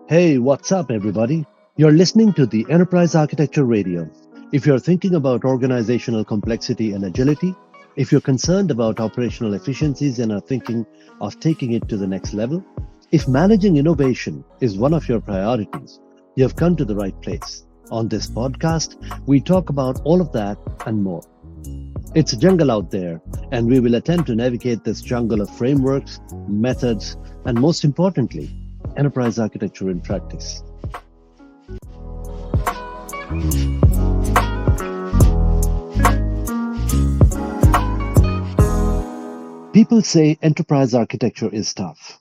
Hey, what's up, everybody? You're listening to the Enterprise Architecture Radio. If you're thinking about organizational complexity and agility, if you're concerned about operational efficiencies and are thinking of taking it to the next level, if managing innovation is one of your priorities, you've come to the right place. On this podcast, we talk about all of that and more. It's a jungle out there, and we will attempt to navigate this jungle of frameworks, methods, and most importantly, enterprise architecture in practice. People say enterprise architecture is tough.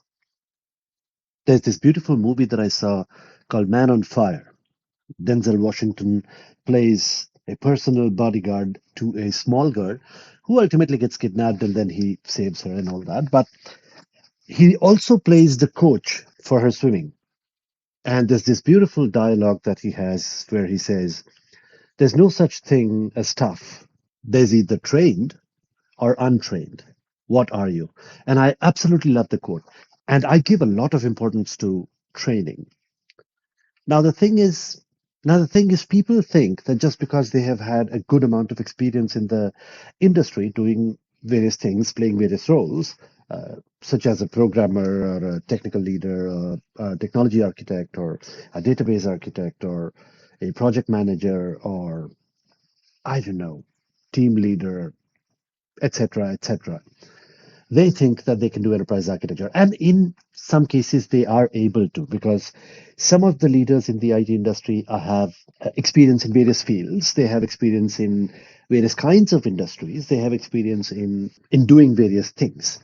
There's this beautiful movie that I saw called Man on Fire. Denzel Washington plays a personal bodyguard to a small girl who ultimately gets kidnapped and then he saves her and all that. But he also plays the coach for her swimming. And there's this beautiful dialogue that he has where he says, there's no such thing as tough. There's either trained or untrained. What are you? And I absolutely love the quote. And I give a lot of importance to training. Now the thing is, people think that just because they have had a good amount of experience in the industry doing various things, playing various roles, such as a programmer or a technical leader, or a technology architect, or a database architect, or a project manager, or I don't know, team leader, etc., etc. They think that they can do enterprise architecture. And in some cases, they are able to, because some of the leaders in the IT industry have experience in various fields. They have experience in various kinds of industries. They have experience in doing various things.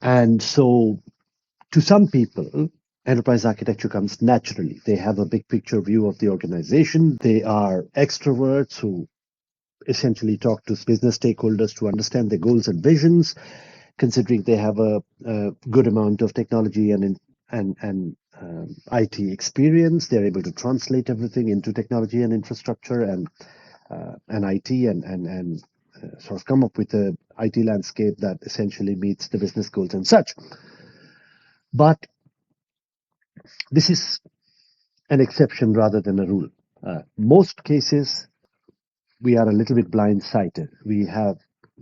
And so to some people, enterprise architecture comes naturally. They have a big picture view of the organization. They are extroverts who essentially talk to business stakeholders to understand their goals and visions, considering they have a good amount of technology and IT experience. They're able to translate everything into technology and infrastructure and IT and sort of come up with a IT landscape that essentially meets the business goals and such. But this is an exception rather than a rule. Most cases, we are a little bit blindsided. We have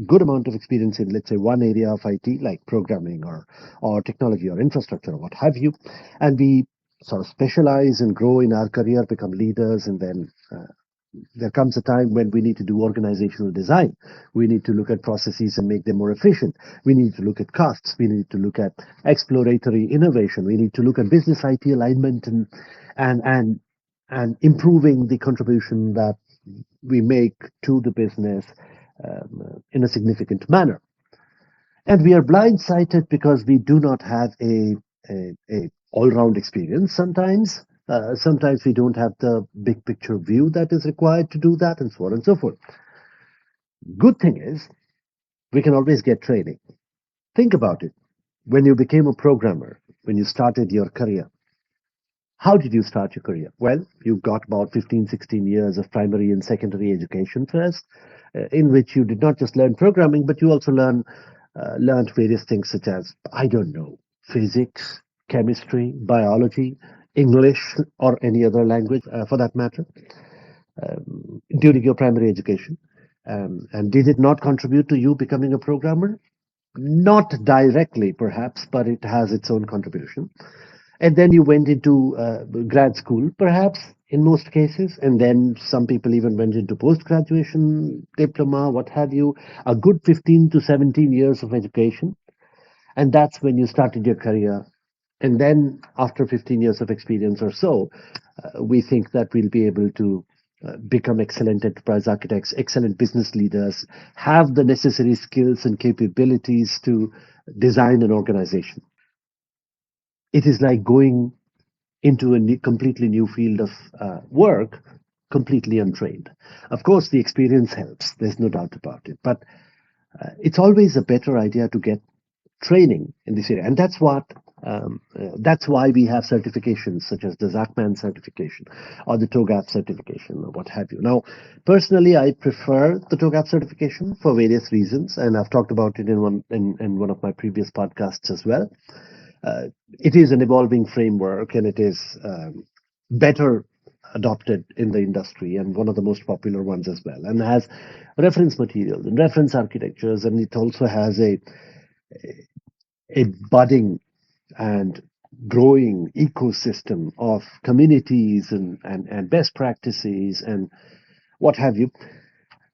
good amount of experience in, let's say, one area of IT, like programming or technology or infrastructure or what have you, and we sort of specialize and grow in our career, become leaders, and then there comes a time when we need to do organizational design. We need to look at processes and make them more efficient. We need to look at costs. We need to look at exploratory innovation. We need to look at business IT alignment and and and improving the contribution that we make to the business in a significant manner. And we are blindsided because we do not have a all-round experience sometimes. Sometimes we don't have the big picture view that is required to do that, and so on and so forth. Good thing is, we can always get training. Think about it. When you became a programmer, when you started your career, how did you start your career? Well, you got about 15, 16 years of primary and secondary education first, in which you did not just learn programming, but you also learned various things such as, I don't know, physics, chemistry, biology, English, or any other language for that matter, during your primary education. And did it not contribute to you becoming a programmer? Not directly, perhaps, but it has its own contribution. And then you went into grad school, perhaps, in most cases. And then some people even went into post-graduation diploma, what have you, a good 15 to 17 years of education. And that's when you started your career. And then after 15 years of experience or so, we think that we'll be able to become excellent enterprise architects, excellent business leaders, have the necessary skills and capabilities to design an organization. It is like going into a completely new field of work, completely untrained. Of course, the experience helps. There's no doubt about it. But it's always a better idea to get training in this area, and that's why we have certifications such as the Zachman certification or the TOGAF certification or what have you. Now, personally, I prefer the TOGAF certification for various reasons, and I've talked about it in one of my previous podcasts as well. it is an evolving framework and it is better adopted in the industry and one of the most popular ones as well, and has reference materials and reference architectures, and it also has a budding and growing ecosystem of communities and best practices and what have you.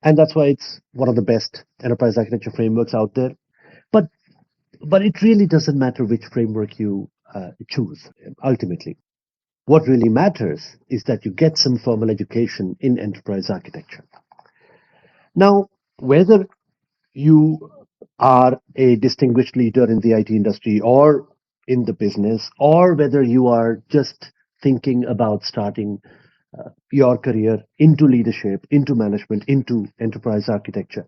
And that's why it's one of the best enterprise architecture frameworks out there. But but it really doesn't matter which framework you choose ultimately. What really matters is that you get some formal education in enterprise architecture. Now, whether you are a distinguished leader in the IT industry or in the business, or whether you are just thinking about starting your career into leadership, into management, into enterprise architecture,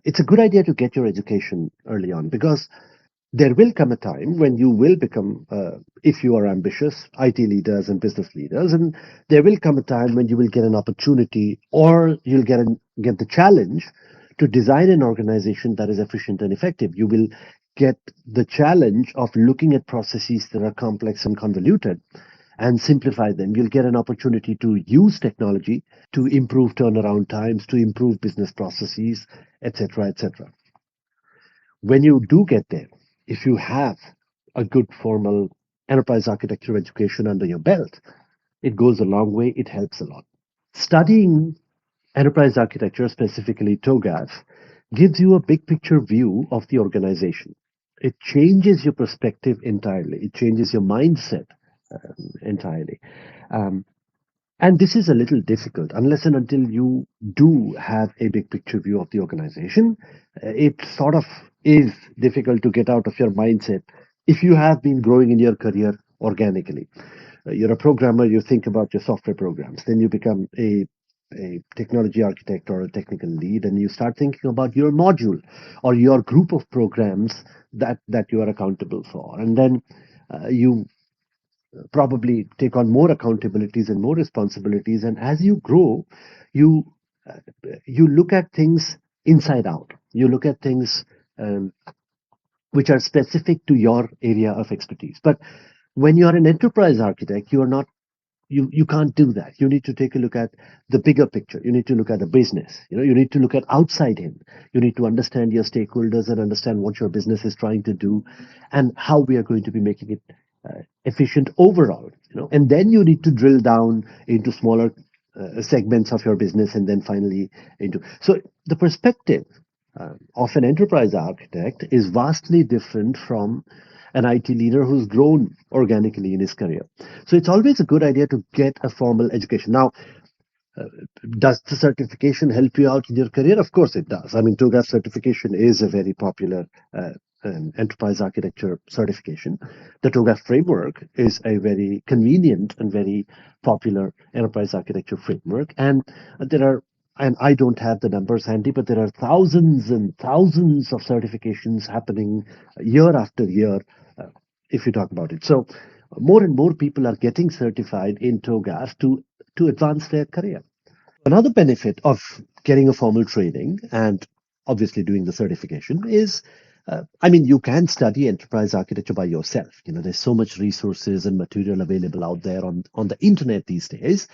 it's a good idea to get your education early on because there will come a time when you will become, if you are ambitious, IT leaders and business leaders, and there will come a time when you will get an opportunity or you'll get the challenge to design an organization that is efficient and effective. You will get the challenge of looking at processes that are complex and convoluted and simplify them. You'll get an opportunity to use technology to improve turnaround times, to improve business processes, etc., etc. When you do get there, if you have a good formal enterprise architecture education under your belt, it goes a long way, it helps a lot. Studying enterprise architecture, specifically TOGAF, gives you a big picture view of the organization. It changes your perspective entirely, it changes your mindset entirely. Um, and this is a little difficult unless and until you do have a big picture view of the organization. It sort of is difficult to get out of your mindset if you have been growing in your career organically. You're a programmer, you think about your software programs, then you become a technology architect or a technical lead, and you start thinking about your module or your group of programs that you are accountable for. And then you probably take on more accountabilities and more responsibilities. And as you grow, you uh, you look at things inside out. You look at things um, which are specific to your area of expertise. But when you are an enterprise architect, you are not you can't do that. You need to take a look at the bigger picture. You need to look at the business. You need to look at outside in. You need to understand your stakeholders and understand what your business is trying to do and how we are going to be making it efficient overall. And then you need to drill down into smaller segments of your business and then finally into. So the perspective of an enterprise architect is vastly different from an IT leader who's grown organically in his career. So it's always a good idea to get a formal education. Now, does the certification help you out in your career? Of course it does. I mean, TOGAF certification is a very popular enterprise architecture certification. The TOGAF framework is a very convenient and very popular enterprise architecture framework. And there are, and I don't have the numbers handy, but there are thousands and thousands of certifications happening year after year, if you talk about it. So more and more people are getting certified in TOGAF to advance their career. Another benefit of getting a formal training and obviously doing the certification is, I mean, you can study enterprise architecture by yourself. There's so much resources and material available out there on the internet these days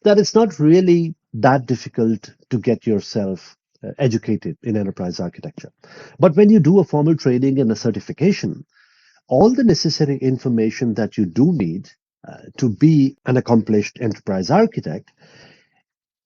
that it's not really that difficult to get yourself educated in enterprise architecture. But when you do a formal training and a certification, all the necessary information that you do need to be an accomplished enterprise architect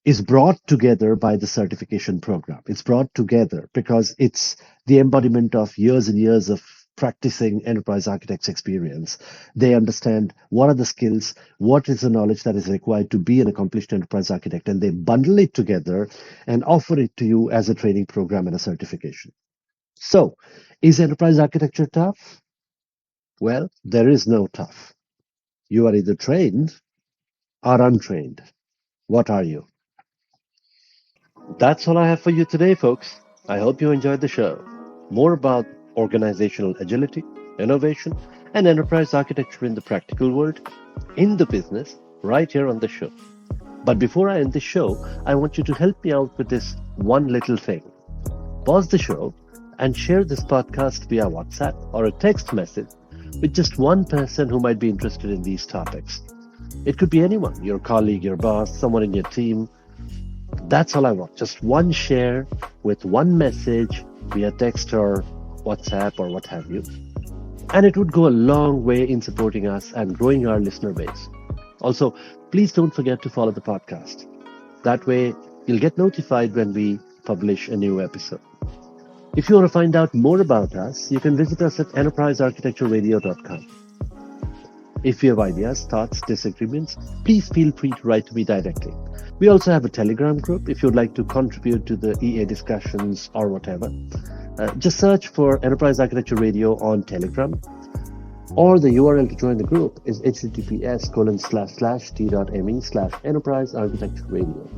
is brought together by the certification program. It's brought together because it's the embodiment of years and years of practicing enterprise architects experience. They understand what are the skills, what is the knowledge that is required to be an accomplished enterprise architect, and they bundle it together and offer it to you as a training program and a certification. So, is enterprise architecture tough? Well, there is no tough. You are either trained or untrained. What are you? That's all I have for you today, folks. I hope you enjoyed the show. More about organizational agility, innovation, and enterprise architecture in the practical world, in the business, right here on the show. But before I end the show, I want you to help me out with this one little thing. Pause the show and share this podcast via WhatsApp or a text message with just one person who might be interested in these topics. It could be anyone, your colleague, your boss, someone in your team. That's all I want. Just one share with one message via text or WhatsApp or what have you. And it would go a long way in supporting us and growing our listener base. Also, please don't forget to follow the podcast. That way, you'll get notified when we publish a new episode. If you want to find out more about us, you can visit us at enterprisearchitectureradio.com. If you have ideas, thoughts, disagreements, please feel free to write to me directly. We also have a Telegram group if you'd like to contribute to the EA discussions or whatever. Just search for Enterprise Architecture Radio on Telegram, or the URL to join the group is https://t.me/Enterprise Architecture Radio.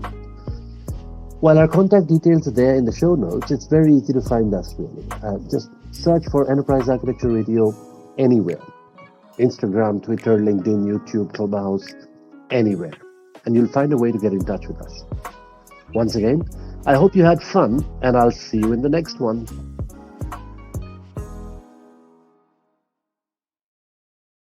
While our contact details are there in the show notes, it's very easy to find us really. Just search for Enterprise Architecture Radio anywhere. Instagram, Twitter, LinkedIn, YouTube, Clubhouse, anywhere. And you'll find a way to get in touch with us. Once again, I hope you had fun, and I'll see you in the next one.